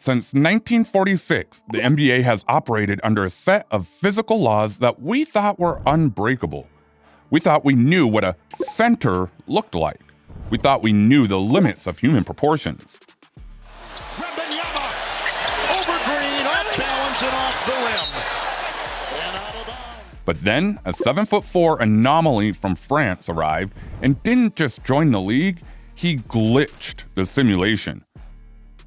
Since 1946, the NBA has operated under a set of physical laws that we thought were unbreakable. We thought we knew what a center looked like. We thought we knew the limits of human proportions. Wembanyama over Green, off balance and off the rim. And out of bounds. But then, a 7'4" anomaly from France arrived and didn't just join the league, he glitched the simulation.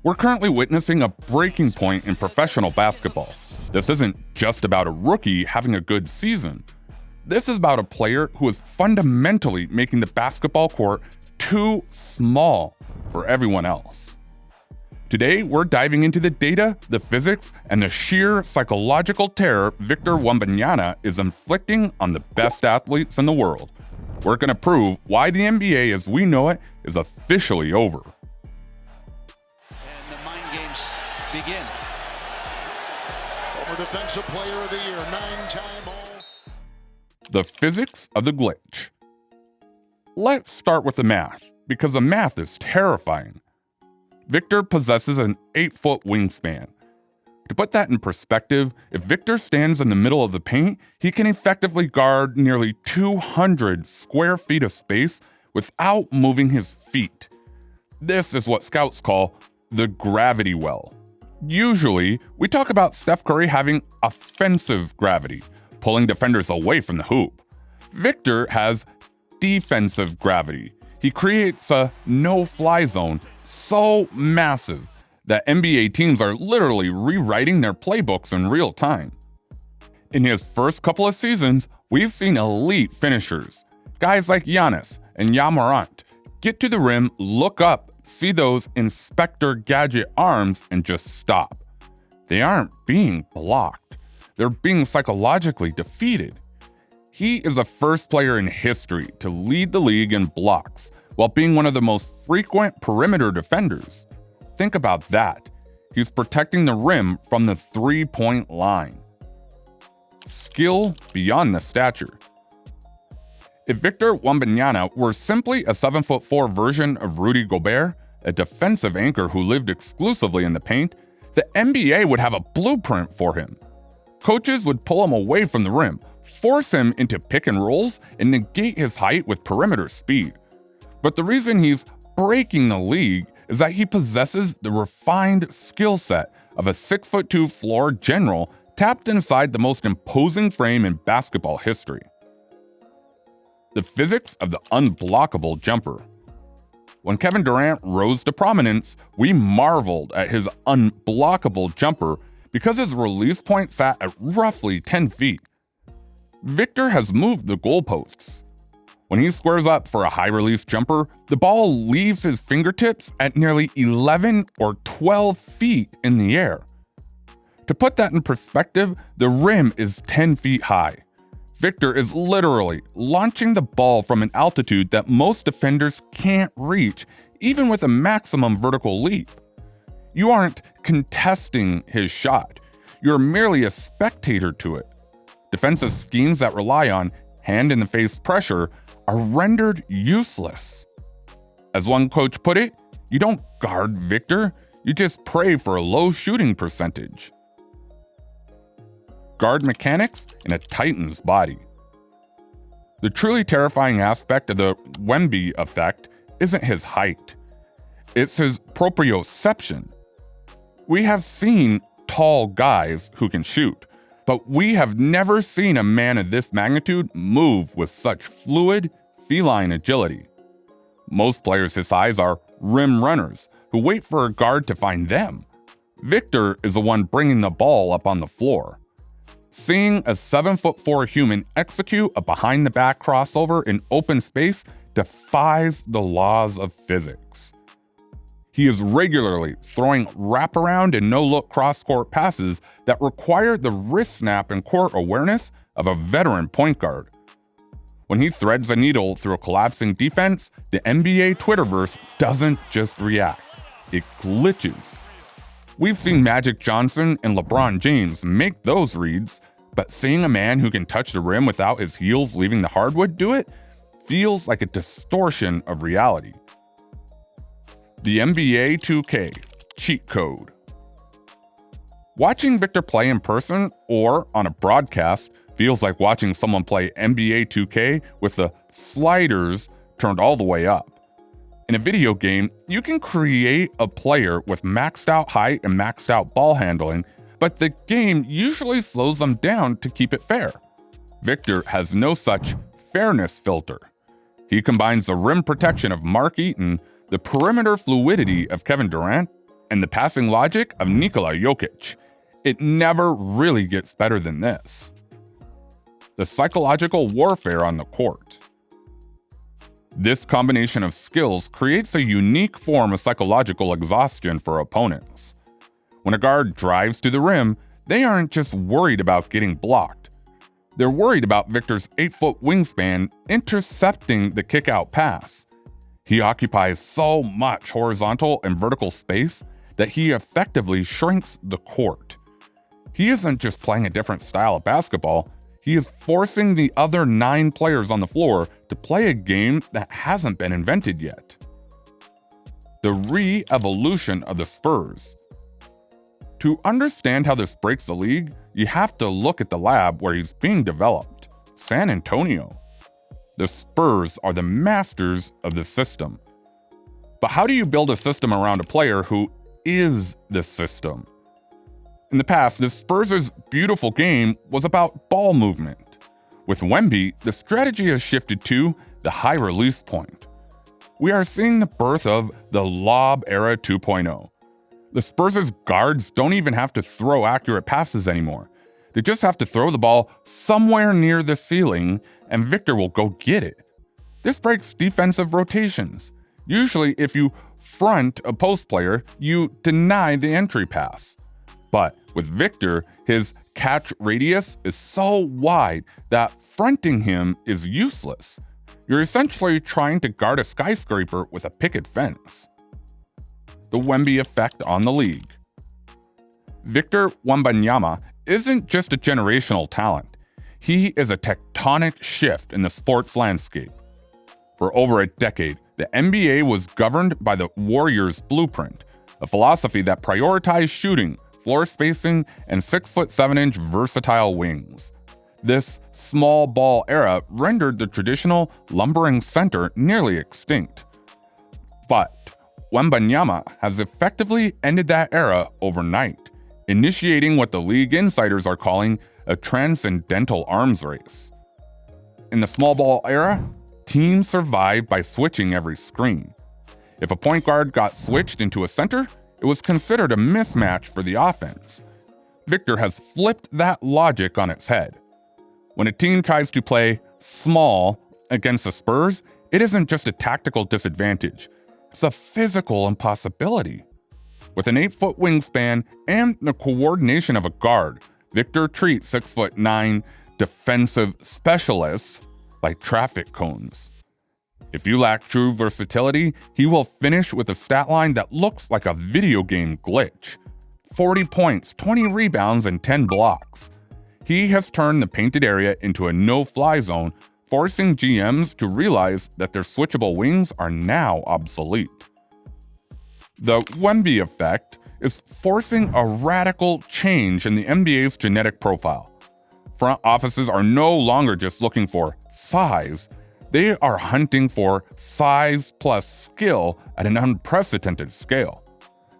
We're currently witnessing a breaking point in professional basketball. This isn't just about a rookie having a good season. This is about a player who is fundamentally making the basketball court too small for everyone else. Today, we're diving into the data, the physics, and the sheer psychological terror Victor Wembanyama is inflicting on the best athletes in the world. We're going to prove why the NBA as we know it is officially over. Begin. Former Defensive Player of the Year, 9-time All. The physics of the glitch. Let's start with the math, because the math is terrifying. Victor possesses an 8-foot wingspan. To put that in perspective, if Victor stands in the middle of the paint, he can effectively guard nearly 200 square feet of space without moving his feet. This is what scouts call the gravity well. Usually, we talk about Steph Curry having offensive gravity, pulling defenders away from the hoop. Victor has defensive gravity. He creates a no-fly zone so massive that NBA teams are literally rewriting their playbooks in real time. In his first couple of seasons, we've seen elite finishers, guys like Giannis and Ja Morant, get to the rim, look up, see those Inspector Gadget arms, and just stop. They aren't being blocked. They're being psychologically defeated. He is the first player in history to lead the league in blocks while being one of the most frequent perimeter defenders. Think about that. He's protecting the rim from the three-point line. Skill beyond the stature. If Victor Wembanyama were simply a 7'4" version of Rudy Gobert, a defensive anchor who lived exclusively in the paint, the NBA would have a blueprint for him. Coaches would pull him away from the rim, force him into pick and rolls, and negate his height with perimeter speed. But the reason he's breaking the league is that he possesses the refined skill set of a 6'2" floor general tapped inside the most imposing frame in basketball history. The physics of the unblockable jumper. When Kevin Durant rose to prominence, we marveled at his unblockable jumper because his release point sat at roughly 10 feet. Victor has moved the goalposts. When he squares up for a high-release jumper, the ball leaves his fingertips at nearly 11 or 12 feet in the air. To put that in perspective, the rim is 10 feet high. Victor is literally launching the ball from an altitude that most defenders can't reach, even with a maximum vertical leap. You aren't contesting his shot. You're merely a spectator to it. Defensive schemes that rely on hand-in-the-face pressure are rendered useless. As one coach put it, you don't guard Victor, you just pray for a low shooting percentage. Guard mechanics in a Titan's body. The truly terrifying aspect of the Wemby effect isn't his height. It's his proprioception. We have seen tall guys who can shoot, but we have never seen a man of this magnitude move with such fluid, feline agility. Most players his size are rim runners who wait for a guard to find them. Victor is the one bringing the ball up on the floor. Seeing a 7'4" human execute a behind-the-back crossover in open space defies the laws of physics. He is regularly throwing wraparound and no-look cross-court passes that require the wrist snap and court awareness of a veteran point guard. When he threads a needle through a collapsing defense, the NBA Twitterverse doesn't just react, it glitches. We've seen Magic Johnson and LeBron James make those reads, but seeing a man who can touch the rim without his heels leaving the hardwood do it feels like a distortion of reality. The NBA 2K cheat code. Watching Victor play in person or on a broadcast feels like watching someone play NBA 2K with the sliders turned all the way up. In a video game, you can create a player with maxed out height and maxed out ball handling, but the game usually slows them down to keep it fair. Victor has no such fairness filter. He combines the rim protection of Mark Eaton, the perimeter fluidity of Kevin Durant, and the passing logic of Nikola Jokic. It never really gets better than this. The psychological warfare on the court. This combination of skills creates a unique form of psychological exhaustion for opponents. When a guard drives to the rim, they aren't just worried about getting blocked. They're worried about Victor's 8-foot wingspan intercepting the kick-out pass. He occupies so much horizontal and vertical space that he effectively shrinks the court. He isn't just playing a different style of basketball, he is forcing the other 9 players on the floor to play a game that hasn't been invented yet. The re-evolution of the Spurs. To understand how this breaks the league, you have to look at the lab where he's being developed, San Antonio. The Spurs are the masters of the system. But how do you build a system around a player who is the system? In the past, the Spurs' beautiful game was about ball movement. With Wemby, the strategy has shifted to the high release point. We are seeing the birth of the lob era 2.0. The Spurs' guards don't even have to throw accurate passes anymore. They just have to throw the ball somewhere near the ceiling, and Victor will go get it. This breaks defensive rotations. Usually, if you front a post player, you deny the entry pass. But with Victor, his catch radius is so wide that fronting him is useless. You're essentially trying to guard a skyscraper with a picket fence. The Wemby effect on the league. Victor Wembanyama isn't just a generational talent. He is a tectonic shift in the sports landscape. For over a decade, the NBA was governed by the Warriors blueprint, a philosophy that prioritized shooting, floor spacing, and 6'7" versatile wings. This small ball era rendered the traditional lumbering center nearly extinct. But Wembanyama has effectively ended that era overnight, initiating what the league insiders are calling a transcendental arms race. In the small ball era, teams survived by switching every screen. If a point guard got switched into a center, it was considered a mismatch for the offense. Victor has flipped that logic on its head. When a team tries to play small against the Spurs, it isn't just a tactical disadvantage, it's a physical impossibility. With an 8-foot wingspan and the coordination of a guard, Victor treats 6'9" defensive specialists like traffic cones. If you lack true versatility, he will finish with a stat line that looks like a video game glitch. 40 points, 20 rebounds, and 10 blocks. He has turned the painted area into a no-fly zone, forcing GMs to realize that their switchable wings are now obsolete. The Wemby effect is forcing a radical change in the NBA's genetic profile. Front offices are no longer just looking for size, they are hunting for size plus skill at an unprecedented scale.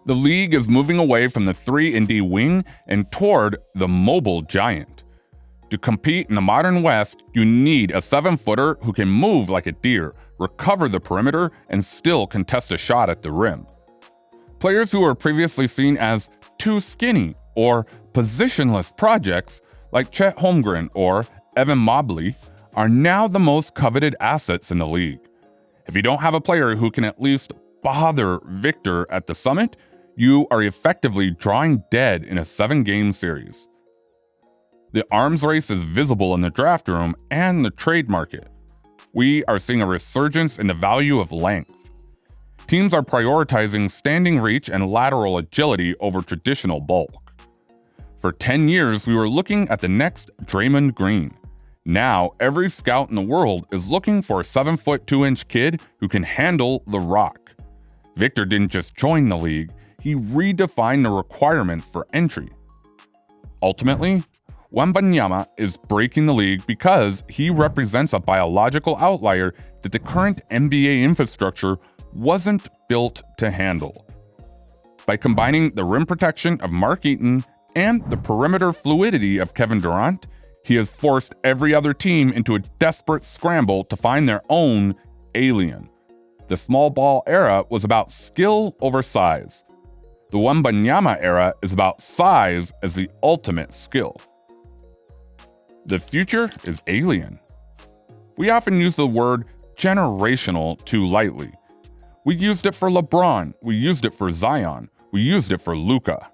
The league is moving away from the 3-and-D wing and toward the mobile giant. To compete in the modern West, you need a 7-footer who can move like a deer, recover the perimeter, and still contest a shot at the rim. Players who were previously seen as too skinny or positionless projects, like Chet Holmgren or Evan Mobley, are now the most coveted assets in the league. If you don't have a player who can at least bother Victor at the summit, you are effectively drawing dead in a 7-game series. The arms race is visible in the draft room and the trade market. We are seeing a resurgence in the value of length. Teams are prioritizing standing reach and lateral agility over traditional bulk. For 10 years, we were looking at the next Draymond Green. Now, every scout in the world is looking for a 7-foot 2-inch kid who can handle the rock. Victor didn't just join the league, he redefined the requirements for entry. Ultimately, Wembanyama is breaking the league because he represents a biological outlier that the current NBA infrastructure wasn't built to handle. By combining the rim protection of Mark Eaton and the perimeter fluidity of Kevin Durant, he has forced every other team into a desperate scramble to find their own alien. The small ball era was about skill over size. The Wembanyama era is about size as the ultimate skill. The future is alien. We often use the word generational too lightly. We used it for LeBron, we used it for Zion, we used it for Luka.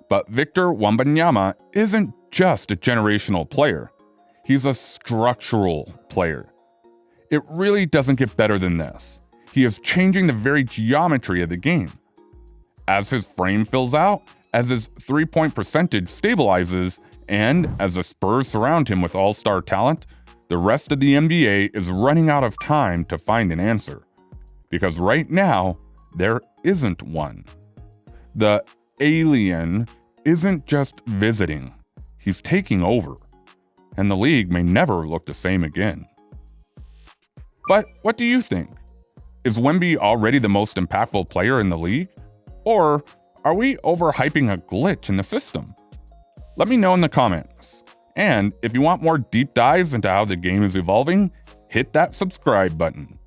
But Victor Wembanyama isn't just a generational player. He's a structural player. It really doesn't get better than this. He is changing the very geometry of the game. As his frame fills out, as his three-point percentage stabilizes, and as the Spurs surround him with all-star talent, the rest of the NBA is running out of time to find an answer. Because right now, there isn't one. The alien isn't just visiting, he's taking over. And the league may never look the same again. But what do you think? Is Wemby already the most impactful player in the league? Or are we overhyping a glitch in the system? Let me know in the comments. And if you want more deep dives into how the game is evolving, hit that subscribe button.